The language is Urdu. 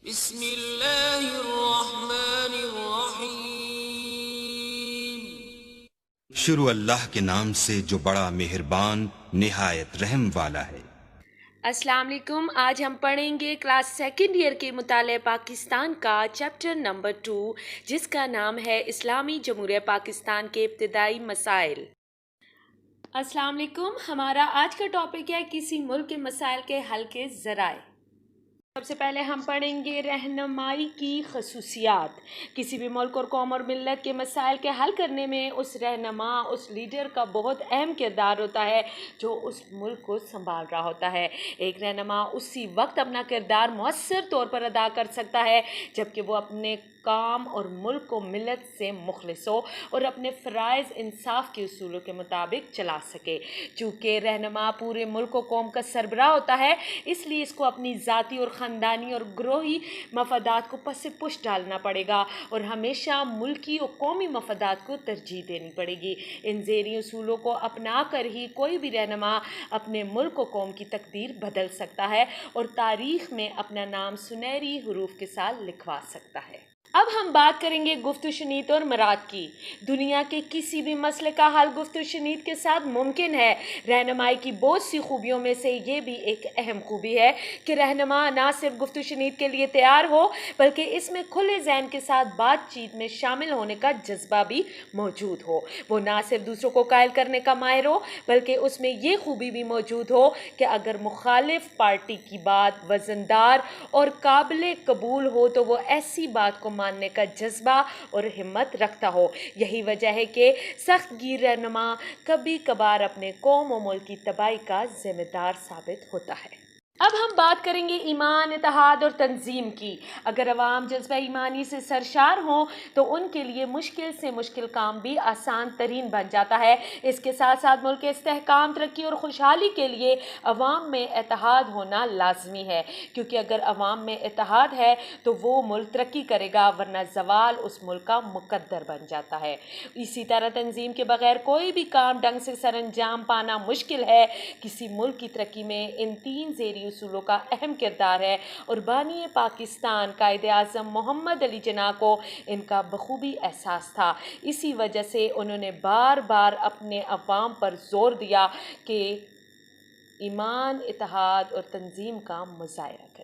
بسم اللہ الرحمن الرحیم۔ شروع اللہ کے نام سے جو بڑا مہربان نہایت رحم والا ہے۔ السلام علیکم۔ آج ہم پڑھیں گے کلاس سیکنڈ ایئر کے مطالعہ پاکستان کا چیپٹر نمبر 2، جس کا نام ہے اسلامی جمہوریہ پاکستان کے ابتدائی مسائل۔ السلام علیکم۔ ہمارا آج کا ٹاپک ہے کسی ملک کے مسائل کے حل کے ذرائع۔ سب سے پہلے ہم پڑھیں گے رہنمائی کی خصوصیات۔ کسی بھی ملک اور قوم اور ملت کے مسائل کے حل کرنے میں اس رہنما، اس لیڈر کا بہت اہم کردار ہوتا ہے جو اس ملک کو سنبھال رہا ہوتا ہے۔ ایک رہنما اسی وقت اپنا کردار مؤثر طور پر ادا کر سکتا ہے جبکہ وہ اپنے کام اور ملک و ملت سے مخلص ہو اور اپنے فرائض انصاف کے اصولوں کے مطابق چلا سکے۔ چونکہ رہنما پورے ملک و قوم کا سربراہ ہوتا ہے، اس لیے اس کو اپنی ذاتی اور خاندانی اور گروہی مفادات کو پس پش ڈالنا پڑے گا اور ہمیشہ ملکی اور قومی مفادات کو ترجیح دینی پڑے گی۔ ان ذیلی اصولوں کو اپنا کر ہی کوئی بھی رہنما اپنے ملک و قوم کی تقدیر بدل سکتا ہے اور تاریخ میں اپنا نام سنہری حروف کے ساتھ لکھوا سکتا ہے۔ اب ہم بات کریں گے گفت و شنید اور مراد کی۔ دنیا کے کسی بھی مسئلے کا حل گفت و شنید کے ساتھ ممکن ہے۔ رہنمائی کی بہت سی خوبیوں میں سے یہ بھی ایک اہم خوبی ہے کہ رہنما نہ صرف گفت و شنید کے لیے تیار ہو بلکہ اس میں کھلے ذہن کے ساتھ بات چیت میں شامل ہونے کا جذبہ بھی موجود ہو۔ وہ نہ صرف دوسروں کو قائل کرنے کا ماہر ہو بلکہ اس میں یہ خوبی بھی موجود ہو کہ اگر مخالف پارٹی کی بات وزندار اور قابل قبول ہو تو وہ ایسی بات کو ماننے کا جذبہ اور ہمت رکھتا ہو۔ یہی وجہ ہے کہ سخت گیر رہنما کبھی کبھار اپنے قوم و ملک کی تباہی کا ذمہ دار ثابت ہوتا ہے۔ اب ہم بات کریں گے ایمان، اتحاد اور تنظیم کی۔ اگر عوام جذبہ ایمانی سے سرشار ہوں تو ان کے لیے مشکل سے مشکل کام بھی آسان ترین بن جاتا ہے۔ اس کے ساتھ ساتھ ملک کے استحکام، ترقی اور خوشحالی کے لیے عوام میں اتحاد ہونا لازمی ہے، کیونکہ اگر عوام میں اتحاد ہے تو وہ ملک ترقی کرے گا، ورنہ زوال اس ملک کا مقدر بن جاتا ہے۔ اسی طرح تنظیم کے بغیر کوئی بھی کام ڈھنگ سے سر انجام پانا مشکل ہے۔ کسی ملک کی ترقی میں ان تین ذیلی اصولوں کا اہم کردار ہے اور بانی پاکستان قائد اعظم محمد علی جناح کو ان کا بخوبی احساس تھا۔ اسی وجہ سے انہوں نے بار بار اپنے عوام پر زور دیا کہ ایمان، اتحاد اور تنظیم کا مظاہرہ کریں۔